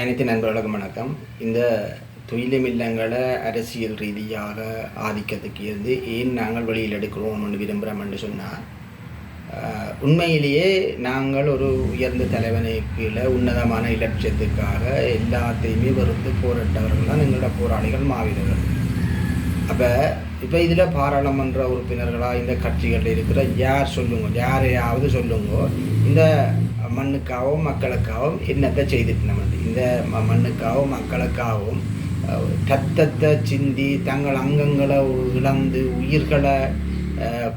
அனைத்து நண்பர்களுக்கும் வணக்கம். இந்த துயிலும் இல்லங்களை அரசியல் ரீதியாக ஆதிக்கத்துக்கு இருந்து ஏன் நாங்கள் வெளியில் எடுக்கிறோம் என்று விரும்புகிறோம் என்று சொன்னால், உண்மையிலேயே நாங்கள் ஒரு உயர்ந்த தலைவனை கீழே உன்னதமான இலட்சியத்துக்காக எல்லாத்தையுமே வெறுத்து போராட்டவர்கள் தான் எங்களோட போராளிகள் மாவீரர்கள். இப்போ இதில் பாராளுமன்ற உறுப்பினர்களாக இந்த கட்சிகளில் இருக்கிற யாரையாவது சொல்லுங்க, இந்த மண்ணுக்காகவும் மக்களுக்காகவும் என்னத்தை செய்துட்டு நம்ம இந்த மண்ணுக்காகவும் மக்களுக்காகவும் ரத்தத்தை சிந்தி தங்கள் அங்கங்களை இழந்து உயிர்களை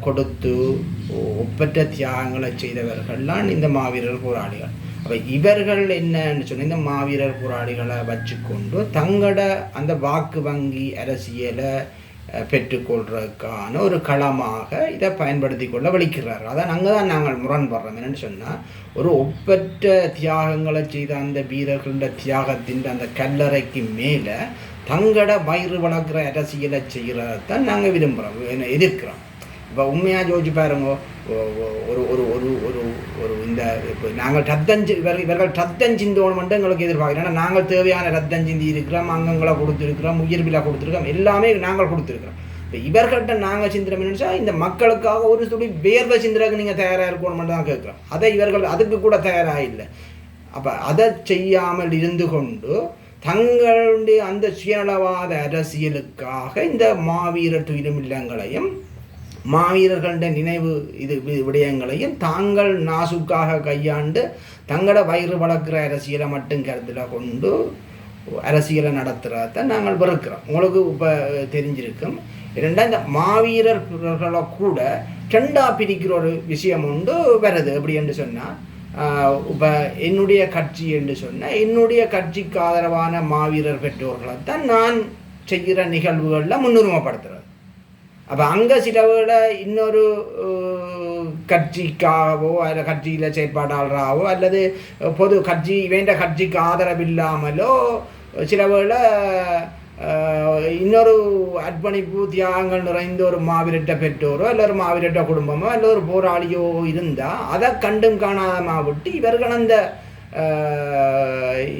கொடுத்து ஒப்பற்ற தியாகங்களை செய்தவர்கள்லாம் இந்த மாவீரர் போராளிகள். அப்போ இவர்கள் என்னன்னு சொன்னால், இந்த மாவீரர் போராளிகளை வச்சுக்கொண்டு தங்களோட அந்த வாக்கு வங்கி அரசியலை பெற்றுக்கொள்றதுக்கான ஒரு களமாக இதை பயன்படுத்தி கொள்ள வலிக்கிறார். அதான் அங்கே தான் நாங்கள் முரண்படுறோம். என்னென்னு சொன்னால், ஒரு ஒப்பற்ற தியாகங்களை செய்த அந்த வீரர்கள தியாகத்தின் அந்த கல்லறைக்கு மேலே தங்களோட வயிறு வளர்க்குற அரசியலை செய்கிறதான் நாங்கள் விரும்புகிறோம், எதிர்க்கிறோம். இப்போ உண்மையாக யோசிச்சு பாருங்க, ஒரு ஒரு ஒரு ஒரு ஒரு இந்த இப்போ நாங்கள் இவர்கள் ரத்தம் சிந்தோம் மட்டும் எங்களுக்கு எதிர்பார்க்கிறோம். ஏன்னா நாங்கள் தேவையான ரத்தம் சிந்தி இருக்கிறோம், அங்கங்களை கொடுத்துருக்கிறோம், உயிர்பிலா கொடுத்துருக்கோம், எல்லாமே நாங்கள் கொடுத்துருக்கிறோம். இப்போ இவர்கள்ட்ட நாங்கள் சிந்திரம் நினைச்சா இந்த மக்களுக்காக ஒரு துளி வேர்வை சிந்திரக்கு நீங்கள் தயாராக இருக்கணும் மட்டும் தான் கேட்குறோம். அதை இவர்கள் அதுக்கு கூட தயாராக இல்லை. அப்போ அதை செய்யாமல் இருந்து கொண்டு தங்களுடைய அந்த சுயநலவாத அரசியலுக்காக இந்த மாவீரர் துயிலும் இல்லங்களையும் மாவீரர்களுடைய நினைவு விடயங்களையும் தாங்கள் நாசுக்காக கையாண்டு தங்களோட வயிறு வளர்க்குற அரசியலை மட்டும் கருத்தில் கொண்டு அரசியலை நடத்துகிறத நாங்கள் வெறுக்கிறோம். உங்களுக்கு இப்போ தெரிஞ்சிருக்கும். இரண்டா இந்த மாவீரர்களை கூட ரெண்டாக பிரிக்கிற ஒரு விஷயம் உண்டு வருது. எப்படி என்று சொன்னால், இப்போ என்னுடைய கட்சி என்று சொன்னால், என்னுடைய கட்சிக்கு ஆதரவான மாவீரர் பெற்றோர்களை தான் நான் செய்கிற நிகழ்வுகளில் முன்னுரிமைப்படுத்துகிறது. அப்போ அங்கே சிலவுகளை இன்னொரு கட்சிக்காகவோ அல்ல கட்சியில் செயற்பாட்டாளராகவோ அல்லது பொது கட்சி வேண்ட கட்சிக்கு ஆதரவில்லாமலோ சிலவுகளை இன்னொரு அர்ப்பணிப்பு தியாகங்கள் நிறைந்த ஒரு மாவீரட்ட பெற்றோரோ அல்ல ஒரு மாவீரட்ட குடும்பமோ அல்ல ஒரு போராளியோ இருந்தால் அதை கண்டும் காணாமல் விட்டு இவர்கள் அந்த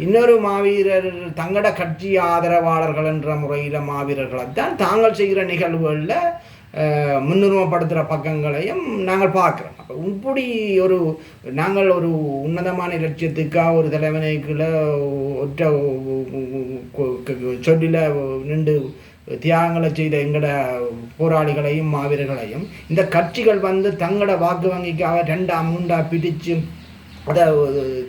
இன்னொரு மாவீரர் தங்களோட கட்சி ஆதரவாளர்கள் என்ற முறையில் மாவீரர்களைத்தான் தாங்கள் செய்கிற நிகழ்வுகளில் முன்னுரிமைப்படுத்துகிற பக்கங்களையும் நாங்கள் பார்க்குறோம். அப்போ இப்படி நாங்கள் ஒரு உன்னதமான இலட்சியத்துக்காக ஒரு தலைவனைக்குள்ள ஒற்ற சொல்லில் நின்று தியாகங்களை செய்த எங்களோட போராளிகளையும் மாவீரர்களையும் இந்த கட்சிகள் தங்களோட வாக்கு வங்கிக்காக 2-3 பிரித்து அதை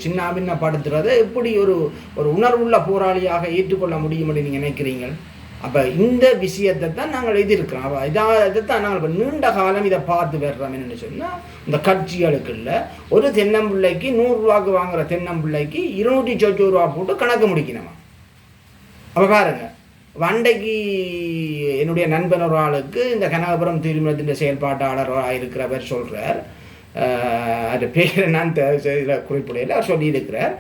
சின்னாபின்னப்படுத்துறதை எப்படி ஒரு உணர்வுள்ள போராளியாக ஏற்றுக்கொள்ள முடியும் என்று நீங்கள் நினைக்கிறீங்க? அப்போ இந்த விஷயத்தை தான் நாங்கள் எதிர்க்கிறோம். அப்போ இதைத்தான் நாங்கள் இப்போ நீண்ட காலம் இதை பார்த்து வர்றோம். என்னென்னு சொன்னால், இந்த கட்சிகளுக்கு இல்லை, ஒரு தென்னம்பிள்ளைக்கு 100 ரூபாய்க்கு வாங்குகிற தென்னம்பிள்ளைக்கு 260 ரூபா போட்டு கணக்கு முடிக்கணுமா? அப்போ பாருங்க, வண்டைக்கு என்னுடைய நண்பன் ஒரு ஆளுக்கு இந்த கனகபுரம் திருமணத்தின் செயல்பாட்டாளராக இருக்கிறவர் சொல்கிறார். அது பேரை நான் இதில் குறிப்பிடையில் அவர் சொல்லியிருக்கிறார்,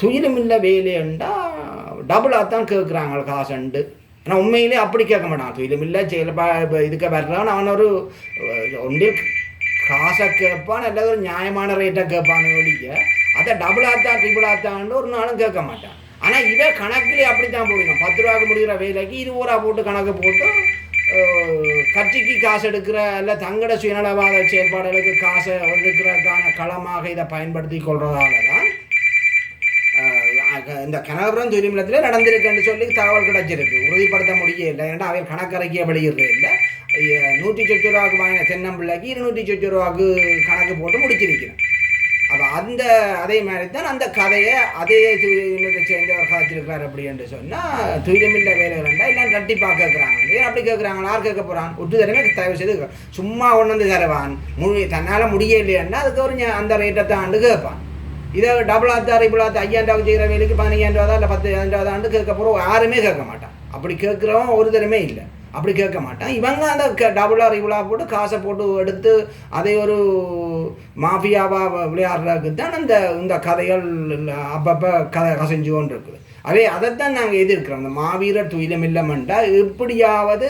துயிலும் இல்லை வேலைண்டா டபுளாக தான் கேட்குறாங்க காசுண்டு. ஆனால் உண்மையிலே அப்படி கேட்க மாட்டான். துயிலும் இல்லை செயல்பா இதுக்கு வர்றான், அவன் ஒரு ஒன்றில் காசை கேட்பான் அல்லது ஒரு நியாயமான ரேட்டை கேட்பான்னு ஒழிய அதை டபுளாத்தான் ட்ரிபிளாத்தான்னு ஒரு நாளும் கேட்க மாட்டான். ஆனால் இவன் கணக்குலேயே அப்படி தான் போடணும். 10 ரூபாய்க்கு முடிகிற வேலைக்கு 20 ரூபா போட்டு கணக்கு போட்டு கட்சிக்கு காசு எடுக்கிற இல்லை தங்களோட சுயநலவாத செயற்பாடுகளுக்கு காசை எடுக்கிறதுக்கான களமாக இதை பயன்படுத்தி கொள்றதால தான் இந்த கனகபுரம் துயிலுமில்லத்தில் நடந்திருக்குன்னு சொல்லி தகவல் கிடைச்சிருக்கு. உறுதிப்படுத்த முடியல. ஏன்னா அவர் கணக்கறைக்கிய வெளியிடுறது இல்லை. 160 ரூபாய்க்கு வாங்கின தென்னம்பிள்ளைக்கு 260 ரூபாய்க்கு கணக்கு போட்டு முடிச்சிருக்கிறேன். அப்போ அதே மாதிரி தான் அந்த கதையை அதே துயிலுமில்லத்தை சேர்ந்தவர் கதைச்சிருக்கிறார். அப்படின்னு சொன்னால், துயிலுமில்ல வேலைகள்ண்டா எல்லாம் கட்டிப்பாக கேட்குறாங்க. ஏன் அப்படி கேட்குறாங்க? யார் கேட்க போகிறான்? ஒட்டு தரமே தயவு செய்து சும்மா கொண்டு வந்து தருவான். தன்னால் முடியலைன்னா அதுக்கு ஒரு அந்த ரேட்டை தாண்டு கேட்பான். இதை டபுளாத்தா ரிபிளாத்தா 5000 செய்கிற வேலைக்கு 15000 ரூபா இல்லை 10000 ஆண்டு கேட்க போகிறோம். யாருமே கேட்க மாட்டான். அப்படி கேட்குறவன் ஒரு தரமே இல்லை. அப்படி கேட்க மாட்டான். இவங்க அந்த டபுளாக ரிபிளாக போட்டு காசை போட்டு எடுத்து அதை ஒரு மாஃபியாவாக விளையாடுறதுக்கு தான் இந்த கதைகள் அப்பப்போ கசைஞ்சு கொண்டு இருக்குது. அதைத்தான் நாங்கள் எதிர்க்கிறோம். இந்த மாவீரர் துயிலுமில்லமெண்டா எப்படியாவது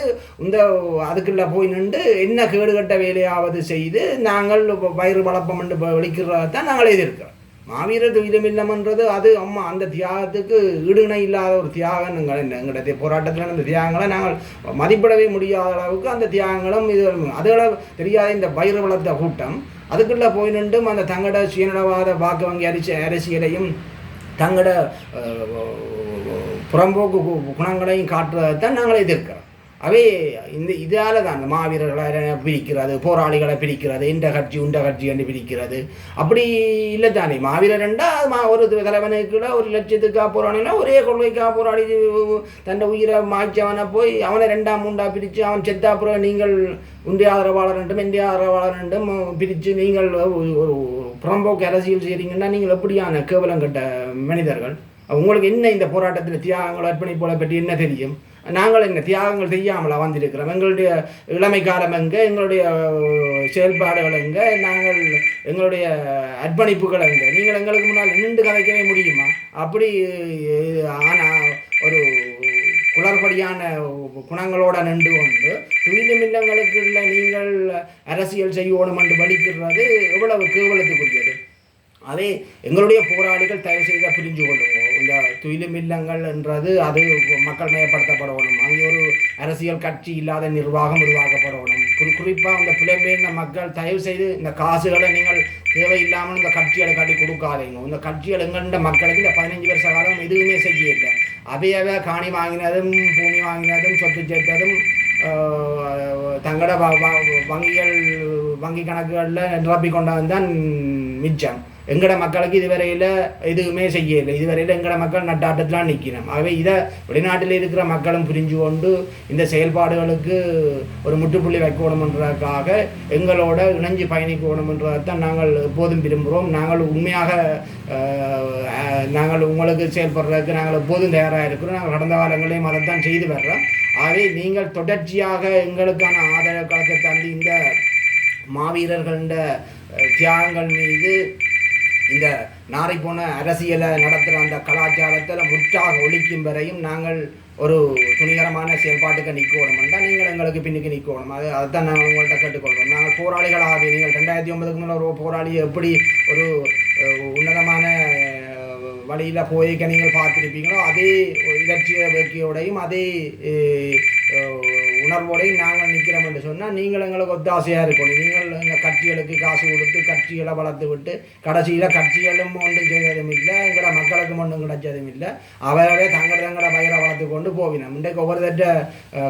அதுக்குள்ளே போய் நின்று என்ன கேடுகட்ட வேலையாவது செய்து நாங்கள் வயிறு வளப்பம் என்று வெளிக்கிறதான் நாங்கள் எதிர்க்கிறோம். மாவீரர் துயிலுமில்லம்ன்றது அது அம்மா அந்த தியாகத்துக்கு ஈடுணை இல்லாத ஒரு தியாகம். எங்களுடைய போராட்டத்தில் அந்த தியாகங்களை நாங்கள் மதிப்பிடவே முடியாத அளவுக்கு அந்த தியாகங்களும் இது அதுகளை தெரியாத இந்த பயிர் வளர்த்த கூட்டம் அதுக்குள்ளே போய் நின்றும் அந்த தங்கட சுயநலவாத வாக்கு வங்கி அரசியலையும் தங்கட புறம்போக்கு குணங்களையும் காட்டுறதைத்தான் நாங்கள் எதிர்க்கிறோம். அவை இந்த இதால் தான் அந்த மாவீரர்களை பிரிக்கிறது, போராளிகளை பிரிக்கிறது, இந்த கட்சி உண்ட கட்சி என்று பிரிக்கிறது அப்படி இல்லை தானே. மாவீரர் என்றால் ஒரு தலைவனுக்குள்ள ஒரு லட்சத்துக்காக போராடினா ஒரே கொள்கைக்காக போராடி தன் உயிரை மாய்ச்சவனை போய் அவனை 2 3 பிரித்து அவன் செத்தாப்புறம் நீங்கள் உண்டிய ஆதரவாளர் என்றும் இந்திய ஆதரவாளர் என்றும் பிரித்து நீங்கள் ஒரு புறம்போக்கு அரசியல் செய்கிறீங்கன்னா நீங்கள் எப்படியான கேவலம் கட்ட மனிதர்கள்? உங்களுக்கு என்ன இந்த போராட்டத்தில் தியாகங்கள் அர்ப்பணிப்போலை பற்றி என்ன தெரியும்? நாங்கள் என்ன தியாகங்கள் செய்யாமலா வந்திருக்கிறோம்? எங்களுடைய இளமை காலம் எங்கே, எங்களுடைய செயல்பாடுகள் எங்கே, நாங்கள் எங்களுடைய அர்ப்பணிப்புகள் எங்கே? நீங்கள் எங்களுக்கு முன்னால் நின்று கதைக்கவே முடியுமா? அப்படி ஆனால் ஒரு குளறுபடியான குணங்களோடு நின்று கொண்டு துயிலுமில்லங்களுக்கு இல்லை நீங்கள் அரசியல் செய்யணும் என்று படிக்கிறது எவ்வளவு கேவலத்துக்குரியது. அதே எங்களுடைய போராளிகள் தயவு செய்த புரிஞ்சு கொள்ளுங்க. இந்த துயிலுமில்லங்கள் என்றது அது மக்கள் மயப்படுத்தப்படணும். அங்கே ஒரு அரசியல் கட்சி இல்லாத நிர்வாகம் உருவாக்கப்படணும். குறிப்பாக அந்த புலம்பெயர்ந்த மக்கள் தயவு செய்து இந்த காசுகளை நீங்கள் தேவையில்லாமல் இந்த கட்சிகளை காட்டி கொடுக்காதீங்க. இந்த கட்சிகள் எங்கள்ட மக்களுக்கு இந்த 15 வருஷ காலம் எதுவுமே செய்யலை. அவையவை காணி வாங்கினதும் பூமி வாங்கினதும் சொத்து சேர்த்ததும் தங்களோட வங்கி கணக்குகளில் நிரப்பி கொண்டவன் தான் மிச்சம். எங்கட மக்களுக்கு இதுவரையில் எதுவுமே செய்யலை. இதுவரையில் எங்கட மக்கள் நட்டாட்டத்தில் நிற்கணும். ஆகவே இதை வெளிநாட்டில் இருக்கிற மக்களும் புரிஞ்சு கொண்டு இந்த செயல்பாடுகளுக்கு ஒரு முற்றுப்புள்ளி வைக்கணுமென்றதுக்காக எங்களோட இணைஞ்சு பயணிக்கணுமென்றதைத்தான் நாங்கள் எப்போதும் விரும்புகிறோம். நாங்கள் உண்மையாக நாங்கள் உங்களுக்கு செயல்படுறதுக்கு நாங்கள் எப்போதும் தயாராக இருக்கிறோம். நாங்கள் கடந்த காலங்களையும் அதைத்தான் செய்து வர்றோம். ஆகவே நீங்கள் தொடர்ச்சியாக எங்களுக்கான ஆதரவு களத்தை தந்து இந்த மாவீரர்கள தியாகங்கள் மீது இந்த நாரை போன அரசியலை நடத்துகிற அந்த கலாச்சாரத்தில் முற்றாக ஒழிக்கும் வரையும் நாங்கள் ஒரு துணிகரமான செயல்பாட்டுக்கு நிற்கணும்னா நீங்கள் எங்களுக்கு பின்னுக்கு நிற்கணும். அதைத்தான் நாங்கள் உங்கள்கிட்ட கேட்டுக்கொள்கிறோம். நாங்கள் போராளிகளாக நீங்கள் 2009 மேலே ஒரு போராளியை எப்படி ஒரு உன்னதமான வழியில் போய்க்க நீங்கள் பார்த்துருப்பீங்களோ அதே இலட்சிய வேட்கையோடையும் அதே உணர்வோடையும் நாங்கள் நிற்கிறோம் என்று சொன்னால் நீங்கள் எங்களுக்கு ஒத்தாசையாக இருக்கணும். நீங்கள் இந்த கட்சிகளுக்கு காசு கொடுத்து கட்சிகளை வளர்த்து விட்டு கடைசியில் கட்சிகளும் ஒன்றும் செய்ததும் இல்லை, எங்களோட மக்களுக்கும் ஒன்றும் கிடைச்சதும் இல்லை. அவரே தங்களோட பயிரை வளர்த்து கொண்டு போவினோம். இன்றைக்கு ஒவ்வொரு தட்ட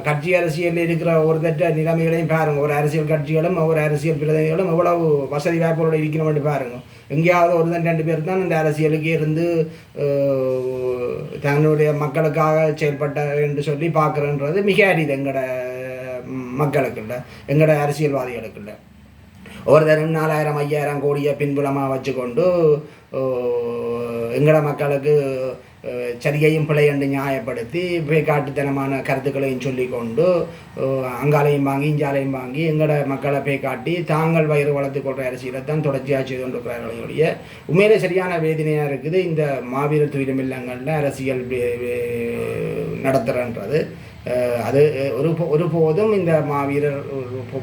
கட்சி அரசியலில் இருக்கிற ஒரு தட்ட நிலைமைகளையும் பாருங்கள். ஒரு அரசியல் கட்சிகளும் ஒவ்வொரு அரசியல் பிரதிநிதிகளும் எவ்வளவு வசதி வாய்ப்புகளோடு இருக்கணும் என்று பாருங்கள். எங்கேயாவது ஒரு 2 பேர் தான் இந்த அரசியலுக்கு இருந்து தன்னுடைய மக்களுக்காக செயல்பட்ட என்று சொல்லி பார்க்குறன்றது மிக அரிது எங்களோட மக்களுக்கு இல்லை, எங்களோட அரசியல்வாதிகளுக்கு இல்லை. ஒரு தரம் 4000 5000 கோடியை பின்புலமாக வச்சுக்கொண்டு எங்களோட மக்களுக்கு சரியையும் பிழை என்று நியாயப்படுத்தி பேய்காட்டுத்தனமான கருத்துக்களையும் சொல்லிக்கொண்டு அங்காலையும் வாங்கி இஞ்சாலையும் வாங்கி எங்களோட மக்களை பேய்காட்டி தாங்கள் வயிறு வளர்த்து கொள்கிற அரசியலை தான் தொடர்ச்சியாக செய்து கொண்டிருக்கிறார்களுடைய உண்மையிலே சரியான வேதனையாக இருக்குது. இந்த மாவீரர் துயிலுமில்லங்களில் அரசியல் நடத்துகிறன்றது அது ஒருபோதும் இந்த மாவீரர்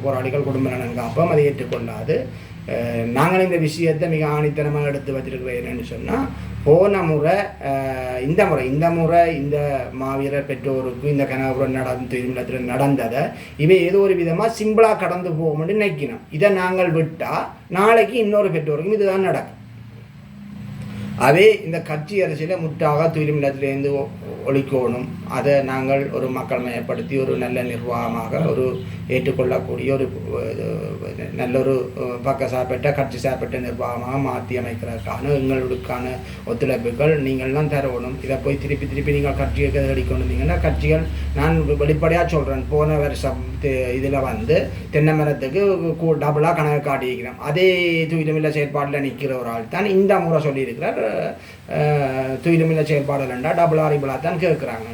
போராளிகள் குடும்ப நலன் காப்போம் அதை ஏற்றுக்கொள்ளாது. நாங்கள் இந்த விஷயத்தை மிக ஆணித்தனமாக எடுத்து வச்சிருக்கிறோம். என்னன்னு சொன்னால் போன முறை இந்த முறை இந்த மாவீரர் பெற்றோருக்கு இந்த கனகபுரம் துயிலுமில்லத்தில் நடந்ததை இவை ஏதோ ஒரு விதமாக சிம்பிளாக கடந்து போகும்னு நினைக்கணும். இதை நாங்கள் விட்டால் நாளைக்கு இன்னொரு பெற்றோருக்கும் இதுதான் நடக்கும். அதே இந்த கட்சி அரசியலை முற்றாக துயிலுமில்லத்திலேருந்து ஒழிக்கணும். அதை நாங்கள் ஒரு மக்கள் மயப்படுத்தி ஒரு நல்ல நிர்வாகமாக ஒரு ஏற்றுக்கொள்ளக்கூடிய ஒரு நல்ல ஒரு பக்க சார்பற்ற கட்சி சார்பற்ற நிர்வாகமாக மாற்றி அமைக்கிறதுக்கான எங்களுக்கான ஒத்துழைப்புகள் நீங்கள்லாம் தரணும். இதை போய் திருப்பி நீங்கள் கட்சியை அடிக்கணுந்தீங்கன்னா கட்சிகள் நான் வெளிப்படையாக சொல்கிறேன். போன வருஷம் இதில் தென்னை மரத்துக்கு டபுளாக கணக்கு காட்டியிருக்கிறோம். அதே துயிலுமில்ல செயற்பாட்டில் நிற்கிற ஒரு ஆள் தான் இந்த முறை சொல்லியிருக்கிறார். துயிலுமில்ல செயற்பாடு இல்லைண்டா டபுள் ஆரிபிளாக தான் கேட்குறாங்க.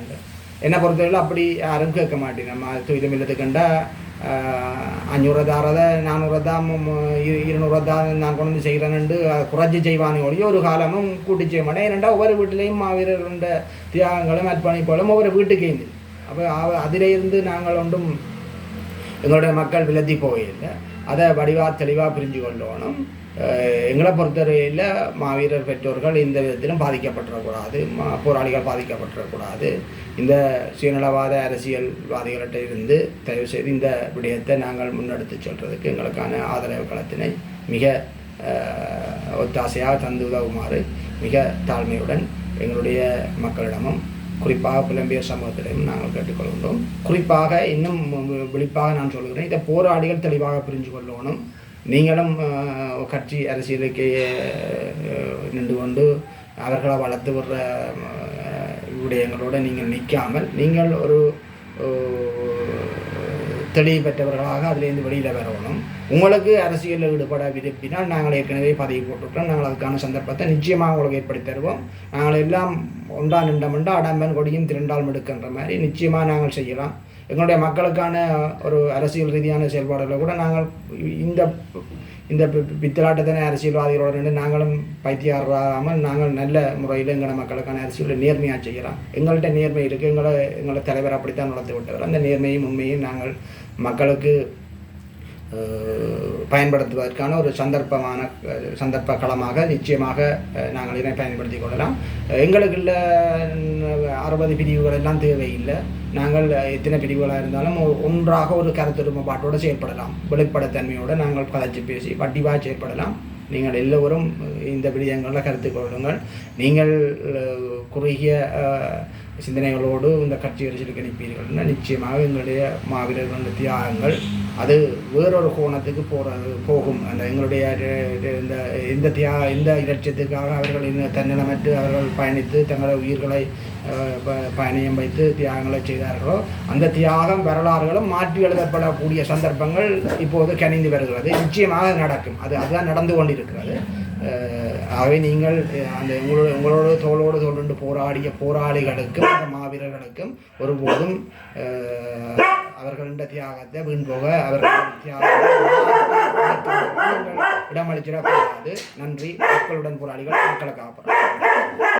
என்னை பொறுத்தவரையில் அப்படி யாரும் கேட்க மாட்டேன். நம்ம துயிலுமில்லத்துக்குண்டா 500 தாரதை 400 தான் 200 தான் நான் கொண்டு வந்து செய்கிறேன்னு குறைச்சி செய்வானே ஒழிய ஒரு காலமும் கூட்டி செய்ய மாட்டேன். ஏனெண்டா ஒவ்வொரு வீட்டிலையும் மாவீரர்கள தியாகங்களும் அர்ப்பணிப்புகளும் ஒவ்வொரு வீட்டுக்கு இருந்து அப்போ அதிலிருந்து நாங்கள் ஒன்றும் எங்களுடைய மக்கள் விலத்தி போகல. அதை வடிவாக தெளிவாக புரிஞ்சு கொள்ளணும். எங்களை பொறுத்தவரையில் மாவீரர் பெற்றோர்கள் இந்த விதத்திலும் பாதிக்கப்பட்டுறக்கூடாது, போராளிகள் பாதிக்கப்பட்டுறக்கூடாது. இந்த சுயநலவாத அரசியல்வாதிகள்கிட்ட இருந்து தயவுசெய்து இந்த விடயத்தை நாங்கள் முன்னெடுத்து செல்றதுக்கு எங்களுக்கான ஆதரவு களத்தினை மிக ஒத்தாசையாக தந்து உதவுமாறு மிக தாழ்மையுடன் எங்களுடைய மக்களிடமும் குறிப்பாக புலம்பெயர் சமூகத்திலையும் நாங்கள் கேட்டுக்கொள்கின்றோம். குறிப்பாக இன்னும் விழிப்பாக நான் சொல்கிறேன், இந்த போராளிகள் தெளிவாக புரிஞ்சு கொள்ளணும். நீங்களும் கட்சி அரசியலுக்கு நின்று கொண்டு அவர்களை வளர்த்து விடுற விடயங்களோடு நீங்கள் நிற்காமல் நீங்கள் ஒரு தெளிவு பெற்றவர்களாக அதிலேருந்து வெளியில் வரணும். உங்களுக்கு அரசியலில் ஈடுபட விரும்பினால் நாங்கள் ஏற்கனவே பதவி போட்டுவிட்டோம். நாங்கள் அதுக்கான சந்தர்ப்பத்தை நிச்சயமாக உங்களுக்கு ஏற்படுத்தி தருவோம். நாங்கள் எல்லாம் ஒன்றா நின்றமெண்டா அடம்பன் கொடியும் திரண்டால் எடுக்கின்ற மாதிரி நிச்சயமாக நாங்கள் செய்யலாம். எங்களுடைய மக்களுக்கான ஒரு அரசியல் ரீதியான செயல்பாடுகளை கூட நாங்கள் இந்த பித்தலாட்டத்தின அரசியல்வாதிகளோடு நின்று நாங்களும் பைத்தியாராமல் நாங்கள் நல்ல முறையில் எங்களோட மக்களுக்கான அரசியலை நேர்மையாக செய்யலாம். எங்கள்கிட்ட நேர்மை இருக்குது. எங்களோட தலைவர் அப்படித்தான் நடத்தி விட்டவர். அந்த நேர்மையும் உண்மையும் நாங்கள் மக்களுக்கு பயன்படுத்துவதற்கான ஒரு சந்தர்ப்ப களமாக நிச்சயமாக நாங்கள் இதனை பயன்படுத்தி கொள்ளலாம். எங்களுக்கு 60 பிரிவுகள் எல்லாம் தேவையில்லை. நாங்கள் எத்தனை பிரிவுகளாக இருந்தாலும் ஒன்றாக ஒரு கருத்தொருமைப்பாட்டோடு செயல்படலாம். வெளிப்படைத்தன்மையோடு நாங்கள் கதைச்சு பேசி வட்டிவாக செயல்படலாம். நீங்கள் எல்லோரும் இந்த விடயங்களில் கருத்து கொள்ளுங்கள். நீங்கள் குறுகிய சிந்தனைகளோடு இந்த கட்சி அரசியலுக்கு அனுப்பீர்கள்னா நிச்சயமாக எங்களுடைய மாவீரர்களுடைய தியாகங்கள் அது வேறொரு கோணத்துக்கு போகும். அந்த எங்களுடைய இந்த இலட்சியத்துக்காக அவர்கள் தன்னலமற்று அவர்கள் பயணித்து தங்களது உயிர்களை பயணியம் வைத்து தியாகங்களை செய்தார்களோ அந்த தியாகம் வரலாறுகளும் மாற்றி எழுதப்படக்கூடிய சந்தர்ப்பங்கள் இப்போது கனிந்து வருகிறது. நிச்சயமாக நடக்கும். அதுதான் நடந்து கொண்டிருக்கிறது. ஆகவே நீங்கள் அந்த உங்களோட தோளோடு தோன்று போராடிய போராளிகளுக்கும் அந்த மாவீரர்களுக்கும் ஒருபோதும் அவர்களின் தியாகத்தை வீண்போக அவர்களின் தியாகத்தை இடமளிச்சிடக்கூடாது. நன்றி. மக்களுடன் போராளிகள் மக்களை காப்பாற்ற.